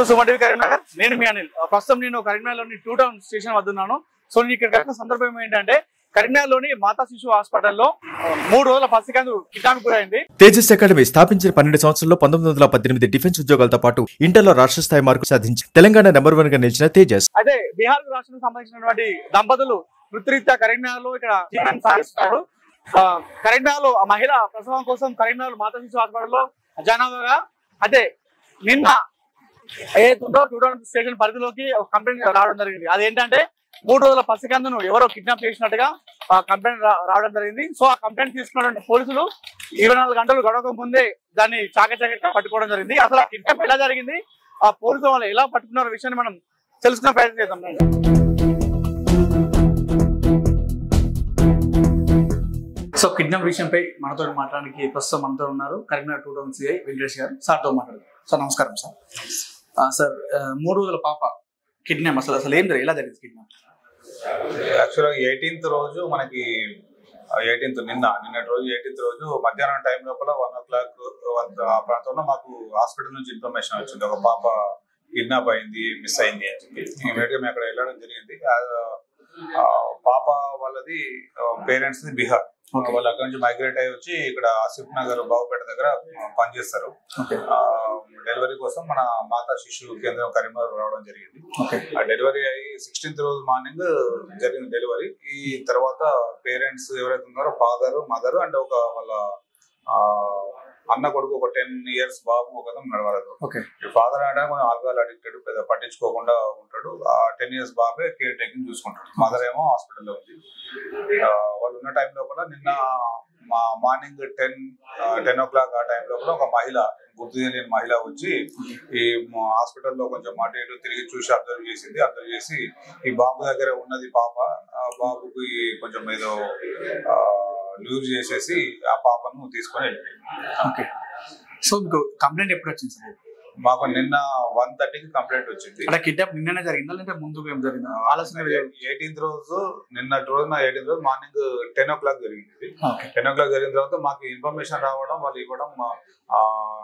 Suman TV Karimnagar. నేను మీ అనిల్. ప్రస్తుతం నేను కరీంనగర్లోని 2 టౌన్ స్టేషన్ వద్ద ఉన్నాను. సో నేను ఇక్కడ వచ్చిన సందర్భం ఏంటంటే కరీంనగర్లోని మాతా శిశు హాస్పిటల్లో 3 రోజుల పసికందు కిడ్నాప్ గురైంది. తేజస్ అకాడమీ స్థాపించిన 12 సంవత్సరాల్లో 1918 డిఫెన్స్ ఉద్యోగాలతో పాటు ఇంటర్లో రాష్ట్ర స్థాయి మార్కు సాధించి తెలంగాణ నెంబర్ 1 గా నిలిచిన తేజస్. అదే బీహార్ రాష్ట్రానికి సంబంధించినటువంటి దంపతులు వృత్తిరీత్యా కరీంనగర్లో ఇక్కడ జీవనం సాగిస్తారు. కరీంనగర్లో ఆ మహిళ ప్రసవం కోసం కరీంనగర్ మాతా శిశు హాస్పిటల్లో జనాభాగా అదే నిన్న ఏదో 2 టౌన్ స్టేషన్ పరిధిలోకి ఒక కంప్లైంట్ రావడం జరిగింది. అదేంటంటే 3 రోజుల పసికందును ఎవరో కిడ్నాప్ చేసినట్టుగా కంప్లైంట్ రావడం జరిగింది. సో ఆ కంప్లైంట్ తీసుకున్నటువంటి పోలీసులు 24 గంటలు గడవక ముందే దాన్ని చాకచక్యంగా పట్టుకోవడం జరిగింది. అసలు ఆ కిడ్నాప్ ఎలా జరిగింది, ఆ పోలీసులు వాళ్ళు ఎలా పట్టుకున్న విషయాన్ని మనం తెలుసుకునే ప్రయత్నం చేద్దాం. సో కిడ్నాప్ విషయంపై మనతో మాట్లాడడానికి ప్రస్తుతం మనతో ఉన్నారు కరీంనగర్ 2 టౌన్ సిఐ వెంకటేష్ గారు. సార్తో మాట్లాడదాం. సార్ నమస్కారం. సార్ 3 రోజుల పాప కిడ్నాప్ అసలు ఏం జరిగింది, ఎలా జరిగింది కిడ్నాప్? యాక్చువల్గా 18th రోజు మనకి నిన్నటి రోజు 18th రోజు మధ్యాహ్నం టైం లోపల 1 o'clock ఆ ప్రాంతంలో మాకు హాస్పిటల్ నుంచి ఇన్ఫర్మేషన్ వచ్చింది, ఒక పాప కిడ్నాప్ అయింది, మిస్ అయింది అని చెప్పి. ఇమీడియట్ గా మేము అక్కడ వెళ్ళడం జరిగింది. పాప వాళ్ళది పేరెంట్స్ బీహార్, వాళ్ళు అక్కడ నుంచి మైగ్రేట్ అయ్యి వచ్చి ఇక్కడ ఆసిఫ్ నగర్ బాబుపేట దగ్గర పనిచేస్తారు. డెలివరీ కోసం మన మాతా శిశు కేంద్రం కరీంనగర్ రావడం జరిగింది. ఆ డెలివరీ అయ్యి 16th రోజు మార్నింగ్ జరిగిన డెలివరీ. ఈ తర్వాత పేరెంట్స్ ఎవరైతే ఉన్నారో ఫాదర్, మదర్ అండ్ ఒక వాళ్ళ అన్న కొడుకు, ఒక 10 years బాబు ఒక నడవలేదు. ఫాదర్ అంటే కొంచెం ఆల్కహాల్ అడిక్టెడ్, పెద్ద పట్టించుకోకుండా ఉంటాడు. ఆ 10 years బాబే కేర్ టేకింగ్ చూసుకుంటాడు. మదర్ ఏమో హాస్పిటల్లో ఉంది. వాళ్ళు ఉన్న టైం లోపల నిన్న మార్నింగ్ 10 o'clock ఆ టైం లోపల ఒక మహిళ, గుర్తు తెలియని మహిళ వచ్చి ఈ హాస్పిటల్లో కొంచెం అటు ఇటు తిరిగి చూసి అబ్జర్వ్ చేసి ఈ బాబు దగ్గర ఉన్నది పాప, ఆ బాబుకి కొంచెం ఏదో లూజ్ చేసేసి ఆ పాపను తీసుకొని వెళ్ళిపోయింది. సో మీకు కంప్లైంట్ ఎప్పుడు వచ్చింది సార్? మాకు నిన్న 1:30కి కంప్లైంట్ వచ్చింది. అంటే కిడ్నాప్ నిన్ననే జరిగిందా లేదంటే ముందుకు ఏం జరిగిందా? ఆలస్యంగా 18th రోజు మార్నింగ్ 10 o'clock జరిగింది. 10 o'clock జరిగిన తర్వాత మాకు ఇన్ఫర్మేషన్ రావడం, వాళ్ళు ఇవ్వడం,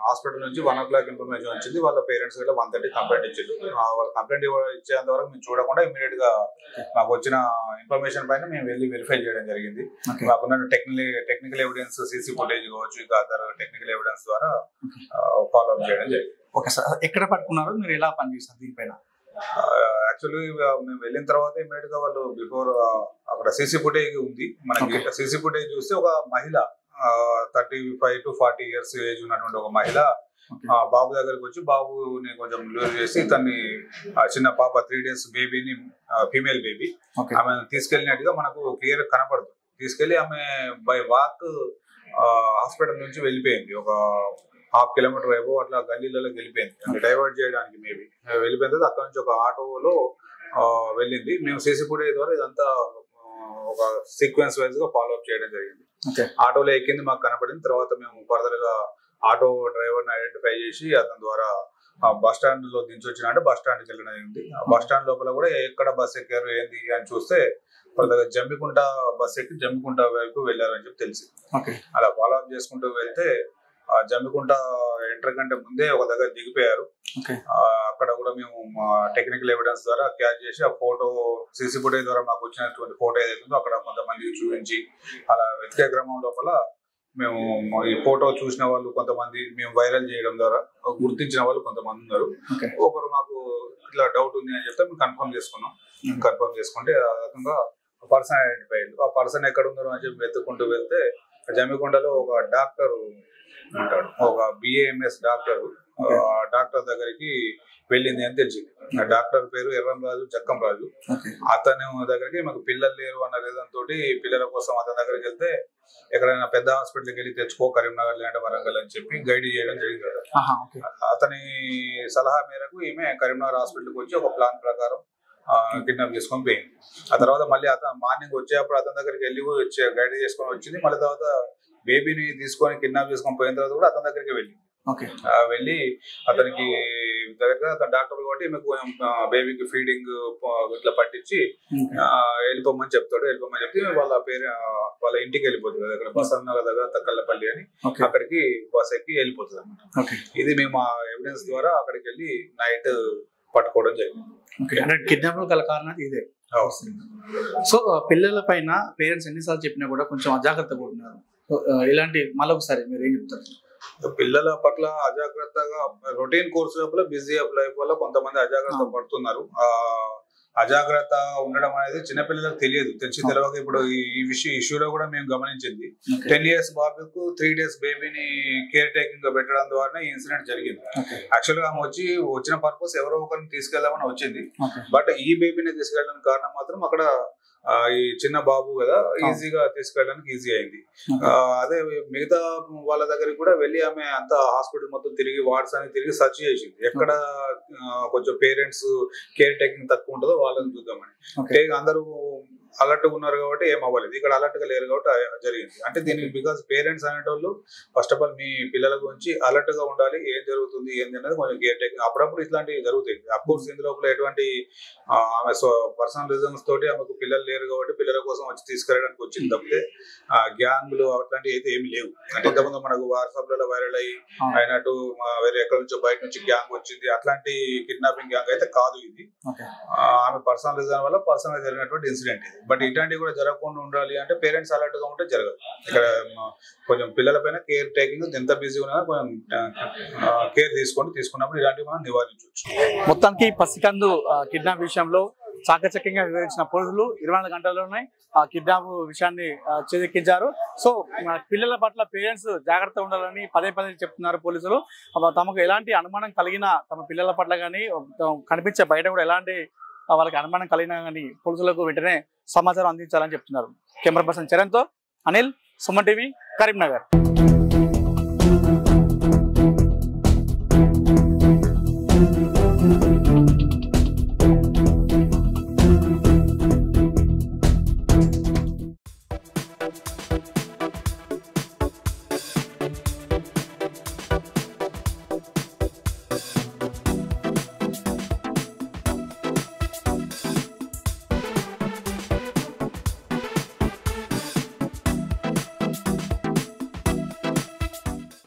హాస్పిటల్ నుంచి 1 o'clock ఇన్ఫర్మేషన్ వచ్చింది. వాళ్ళ పేరెంట్స్ 1:30 కంప్లైంట్ ఇచ్చారు. వాళ్ళ కంప్లైంట్ ఇచ్చేంత వరకు మేము చూడకుండా ఇమీడియట్ గా మాకు వచ్చిన ఇన్ఫర్మేషన్ పైన మేము వెళ్ళి వెరిఫై చేయడం జరిగింది. మాకున్న టెక్నికల్ ఎవిడెన్స్, సీసీ ఫుటేజ్ కావచ్చు, ఇంకా అదర్ టెక్నికల్ ఎవిడెన్స్ ద్వారా ఫాలో అప్ చేయడం జరిగింది. ఓకే సార్, ఎక్కడ పట్టుకున్నారు, మీరు ఎలా పనిచేస్తారు దీనిపైన? యాక్చువల్లీ మేము వెళ్ళిన తర్వాత ఇమీడియట్ గా వాళ్ళు బిఫోర్ అక్కడ సీసీ ఫుటేజ్ ఉంది మనకి. సీసీ ఫుటేజ్ చూస్తే ఒక మహిళ 35 to 40 years ఏజ్ ఉన్నటువంటి ఒక మహిళ బాబు దగ్గరకు వచ్చి బాబుని కొంచెం లూజ్ చేసి తన్ని చిన్న పాప 3 days బేబీని, ఫీమేల్ బేబీ, ఆమె తీసుకెళ్ళినట్టుగా మనకు క్లియర్ కనపడుతుంది. తీసుకెళ్లి ఆమె బై వాక్ హాస్పిటల్ నుంచి వెళ్ళిపోయింది. ఒక 1/2 kilometer వైపు అట్లా గల్లీలలో వెళ్ళిపోయింది, అంటే డైవర్ట్ చేయడానికి మేబీ వెళ్ళిపోయిన తర్వాత అక్కడ నుంచి ఒక ఆటోలో వెళ్ళింది. మేము సీసీ ఫుటేజ్ ద్వారా ఇదంతా ఒక సీక్వెన్స్ వైజ్ గా ఫాలో అప్ చేయడం జరిగింది. ఆటోలో ఎక్కింది మాకు కనపడింది. తర్వాత మేము ఫర్దర్ గా ఆటో డ్రైవర్ ని ఐడెంటిఫై చేసి అతని ద్వారా బస్ స్టాండ్ లో దించొచ్చిన అంటే బస్ స్టాండ్కి వెళ్ళడం జరిగింది. బస్ స్టాండ్ లోపల కూడా ఎక్కడ బస్ ఎక్కారు ఏంది అని చూస్తే ఫర్దర్ జమ్మికుంట బస్ ఎక్కి జమ్మికుంట వైపు వెళ్ళారని చెప్పి తెలిసింది. అలా ఫాలో అప్ చేసుకుంటూ వెళ్తే జమ్మికుంట ఎంటర్ కంటే ముందే ఒక దగ్గర దిగిపోయారు. అక్కడ కూడా మేము టెక్నికల్ ఎవిడెన్స్ ద్వారా క్యాచ్ చేసి ఆ ఫోటో, సీసీ ఫుటేజ్ ద్వారా మాకు వచ్చినటువంటి ఫోటో ఏదైతుందో అక్కడ కొంతమందికి చూపించి అలా వెతికే క్రమం లోపల మేము ఈ ఫోటో చూసిన వాళ్ళు కొంతమంది మేము వైరల్ చేయడం ద్వారా గుర్తించిన వాళ్ళు కొంతమంది ఉన్నారు. ఒకరు మాకు ఇట్లా డౌట్ ఉంది అని చెప్తే మేము కన్ఫర్మ్ చేసుకున్నాం. కన్ఫర్మ్ చేసుకుంటే ఆ రకంగా పర్సన్ ఐడెంటిఫై అయ్యారు. ఆ పర్సన్ ఎక్కడ ఉన్నారో అని చెప్పి వెతుక్కుంటూ వెళ్తే జమ్మికొండలో ఒక డాక్టర్ ఉంటాడు, ఒక BAMS డాక్టర్ దగ్గరికి వెళ్ళింది అని తెలిసింది. ఆ డాక్టర్ పేరు ఎర్రంరాజు జక్కంరాజు. అతని దగ్గరికి మాకు పిల్లలు లేరు అన్న రీజన్ తోటి పిల్లల కోసం అతని దగ్గరికి వెళ్తే ఎక్కడైనా పెద్ద హాస్పిటల్కి వెళ్ళి తెచ్చుకో, కరీంనగర్ లేదంటే వరంగల్ అని చెప్పి గైడ్ చేయడం జరిగింది కదా. అతని సలహా మేరకు ఈమె కరీంనగర్ హాస్పిటల్కి వచ్చి ఒక ప్లాన్ ప్రకారం కిడ్నాప్ చేసుకొని పోయింది. ఆ తర్వాత మళ్ళీ అతను మార్నింగ్ వచ్చేటప్పుడు అతని దగ్గరికి వెళ్ళి గైడ్ చేసుకొని వచ్చింది. మళ్ళీ తర్వాత బేబీని తీసుకొని కిడ్నాప్ చేసుకొని పోయిన తర్వాత కూడా అతని దగ్గరికి వెళ్ళింది. వెళ్ళి అతనికి దగ్గర అతను డాక్టర్ కాబట్టి మీకు బేబీకి ఫీడింగ్ ఇట్లా పట్టించి వెళ్ళిపోమని చెప్తాడు. వెళ్ళిపోమని చెప్తే వాళ్ళ ఇంటికి వెళ్ళిపోతుంది. దగ్గర బసన్న దగ్గర తక్కల్లపల్లి అని అక్కడికి బస్ ఎక్కి వెళ్ళిపోతుంది అన్నమాట. ఇది మేము ఆ ఎవిడెన్స్ ద్వారా అక్కడికి వెళ్ళి నైట్ పట్టుకోవడం జరిగింది. కిడ్నాప్ గల కారణం ఇదే. సో పిల్లల పైన పేరెంట్స్ ఎన్నిసార్లు చెప్పినా కూడా కొంచెం అజాగ్రత్తగా ఉంటున్నారు. ఇలాంటి మళ్ళీ ఒకసారి మీరు ఏం చెప్తారు? పిల్లల పట్ల అజాగ్రత్తగా రొటీన్ కోర్సు లోపల బిజీ ఆఫ్ లైఫ్ వల్ల కొంతమంది అజాగ్రత్త పడుతున్నారు. అజాగ్రత్త ఉండడం అనేది చిన్నపిల్లలకు తెలిసి తెలియక ఇప్పుడు ఈ ఇష్యూలో కూడా మేము గమనించింది. 10 years బాబుకు 3 days బేబీని కేర్ టేకింగ్ గా పెట్టడం ద్వారా ఈ ఇన్సిడెంట్ జరిగింది. యాక్చువల్ గా ఆమె వచ్చిన పర్పస్ ఎవరో ఒకరిని తీసుకెళ్దామని వచ్చింది. బట్ ఈ బేబీని తీసుకెళ్ళడానికి కారణం మాత్రం అక్కడ ఈ చిన్న బాబు కదా, ఈజీగా తీసుకెళ్ళడానికి ఈజీ అయింది. అదే మిగతా వాళ్ళ దగ్గరికి కూడా వెళ్ళి ఆమె అంతా హాస్పిటల్ మొత్తం తిరిగి వార్డ్స్ అని తిరిగి సర్చ్ చేసింది. ఎక్కడ కొంచెం పేరెంట్స్ కేర్ టేకింగ్ తక్కువ ఉంటుందో వాళ్ళని చూద్దామని. అందరూ అలర్ట్ గా ఉన్నారు కాబట్టి ఏం అవ్వలేదు. ఇక్కడ అలర్ట్ గా లేరు కాబట్టి జరిగింది. అంటే దీనికి బికాస్ పేరెంట్స్ అనేటోళ్ళు ఫస్ట్ ఆఫ్ ఆల్ మీ పిల్లల గురించి అలర్ట్ గా ఉండాలి. ఏం జరుగుతుంది ఏంది అనేది కొంచెం కేర్ టేకింగ్. అప్పుడప్పుడు ఇట్లాంటివి జరుగుతాయి. అఫ్ కోర్స్ ఇందులో ఎటువంటి ఆమె పర్సనల్ రీజన్స్ తోటి ఆమెకు పిల్లలు లేరు కాబట్టి పిల్లల కోసం వచ్చి తీసుకెళ్ళడానికి వచ్చింది తప్పితే గ్యాంగ్లు అట్లాంటివి అయితే ఏమి లేవు. అంటే ఇంతకుముందు మనకు వాట్సాప్ లలో వైరల్ అయినట్టు వేరే ఎక్కడి నుంచో బయట నుంచి గ్యాంగ్ వచ్చింది అట్లాంటి కిడ్నాపింగ్ గ్యాంగ్ అయితే కాదు ఇది. ఆమె పర్సనల్ రీజన్ వల్ల పర్సనల్ గా జరిగినటువంటి ఇన్సిడెంట్ ఇది. బట్ ఇట్లాంటివి కూడా జరగకుండా ఉండాలి అంటే పేరెంట్స్ అలర్ట్ గా ఉంటే జరగదు. ఇక్కడ కొంచెం పిల్లల పైన కేర్ టేకింగ్ ఎంత బిజీ ఉన్నా కొంచెం కేర్ తీసుకున్నప్పుడు ఇలాంటివి మనం నివారించవచ్చు. మొత్తానికి పసికందు కిడ్నాప్ విషయంలో చాకచక్యంగా వివరించిన పోలీసులు 24 గంటల్లోనే ఆ కిడ్నాప్ విషయాన్ని చేజెక్కించారు. సో పిల్లల పట్ల పేరెంట్స్ జాగ్రత్త ఉండాలని పదే చెప్తున్నారు పోలీసులు. తమకు ఎలాంటి అనుమానం కలిగినా తమ పిల్లల పట్ల కానీ కనిపించే బయట కూడా ఎలాంటి వాళ్ళకి అనుమానం కలిగినా కానీ పోలీసులకు వెంటనే సమాచారం అందించాలని చెప్తున్నారు. కెమెరా పర్సన్ చరణ్తో అనిల్, సుమన్ టీవీ, కరీంనగర్.